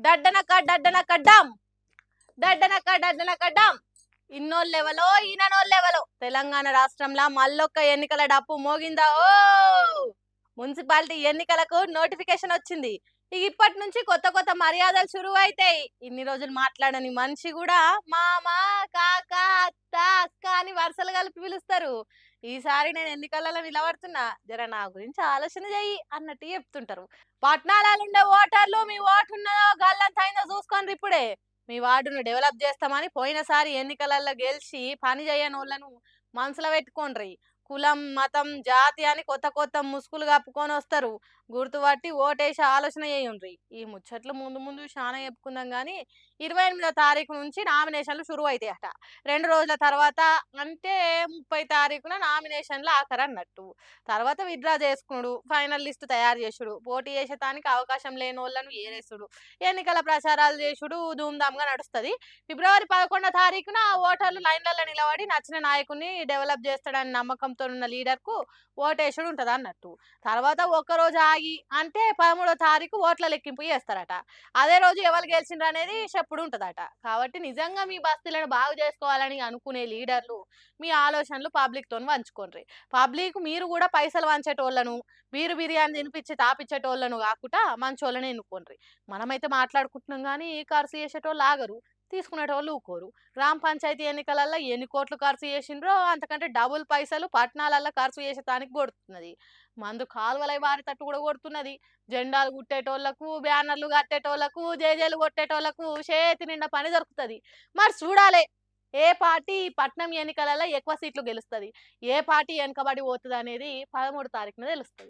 దడ్డనక డడ్డనక dam దడ్డనక డడ్డనక dam ఇన్నోళ్ళెవలో ఈయనోళ్ళెవలో Telangana రాష్ట్రంలో మళ్ళొక్క ఎన్నికల డప్పు మోగిందా ఓ మున్సిపాలిటీ ఎన్నికలకు నోటిఫికేషన్ వచ్చింది. ఇక ఇప్పటి నుంచి కొత్త కొత్త మర్యాదలు షురువు అవుతాయి. ఇన్ని రోజులు మాట్లాడని మనిషి కూడా మామ, కాక, అత్త, అక్క అని వరుసలు కలిపి పిలుస్తారు. ఈసారి నేను ఎన్నికలలో నిలబడుతున్నా, జర నా గురించి ఆలోచన చెయ్యి అన్నట్టు చెప్తుంటారు. పట్నాలలో ఉండే ఓటర్లు మీ ఓటు ఉన్నదో గల్లంత అయిందో చూసుకోండి ఇప్పుడే. మీ వార్డును డెవలప్ చేస్తామని పోయినసారి ఎన్నికలలో గెలిచి పని చేయనోళ్ళను మనసులో పెట్టుకోండ్రి. కులం, మతం, జాతి అని కొత్త కొత్త ముసుగులు కప్పుకొని వస్తారు. గుర్తుపట్టి ఓటేసి ఆలోచన చేయండ్రి. ఈ ముచ్చట్లు ముందు ముందు చాలా చెప్పుకుందాం కానీ 28వ తారీఖు నుంచి నామినేషన్లు షురువు అవుతాయట. 2 రోజుల తర్వాత అంటే 30 తారీఖున నామినేషన్లు ఆఖరు అన్నట్టు. తర్వాత విత్డ్రా చేసుకున్నాడు, ఫైనల్ లిస్ట్ తయారు చేసుడు, పోటీ చేసేటానికి అవకాశం లేని వాళ్ళను ఏరేసుడు, ఎన్నికల ప్రచారాలు చేసుడు ధూమ్ధామ్గా నడుస్తుంది. ఫిబ్రవరి 11వ తారీఖున ఓటర్లు లైన్లలో నిలబడి నచ్చిన నాయకుని డెవలప్ చేస్తాడని నమ్మకంతో ఉన్న లీడర్కు ఓటేసుడు ఉంటుంది అన్నట్టు. తర్వాత ఒక్కరోజు ఆగి అంటే 13వ తారీఖు ఓట్ల లెక్కింపు చేస్తారట. అదే రోజు ఎవరు గెలిచిండ్రు అనేది చెప్పుడు ఉంటుందట. కాబట్టి నిజంగా మీ బస్తీలను బాగు చేసుకోవాలని అనుకునే లీడర్లు మీ ఆలోచనలు పబ్లిక్తో పంచుకోండి. పబ్లిక్ మీరు కూడా పైసలు వంచేటోళ్ళను, వీరు బిర్యానీ తినిపించి తాపిచ్చేటోళ్ళను కాకుండా మంచోళ్ళని ఎన్నుకోండి. మనమైతే మాట్లాడుకుంటున్నాం కానీ ఖర్చు చేసేటోళ్ళు ఆగరు, తీసుకునేటోళ్ళు ఊకోరు. గ్రామ పంచాయతీ ఎన్నికలలో ఎన్ని కోట్లు ఖర్చు చేసిండ్రో అంతకంటే డబుల్ పైసలు పట్టణాలలో ఖర్చు చేసేటానికి కొడుతున్నది. మందు కాలువలై వారి తట్టు కూడా కొడుతున్నది. జెండాలు కుట్టేటోళ్లకు, బ్యానర్లు కట్టేటోళ్లకు, జేజేలు కొట్టేటోళ్లకు చేతి నిండా పని దొరుకుతుంది. మరి చూడాలి ఏ పార్టీ పట్నం ఎన్నికలలో ఎక్కువ సీట్లు గెలుస్తుంది, ఏ పార్టీ వెనుకబడి పోతుంది అనేది 13 తారీఖున తెలుస్తుంది.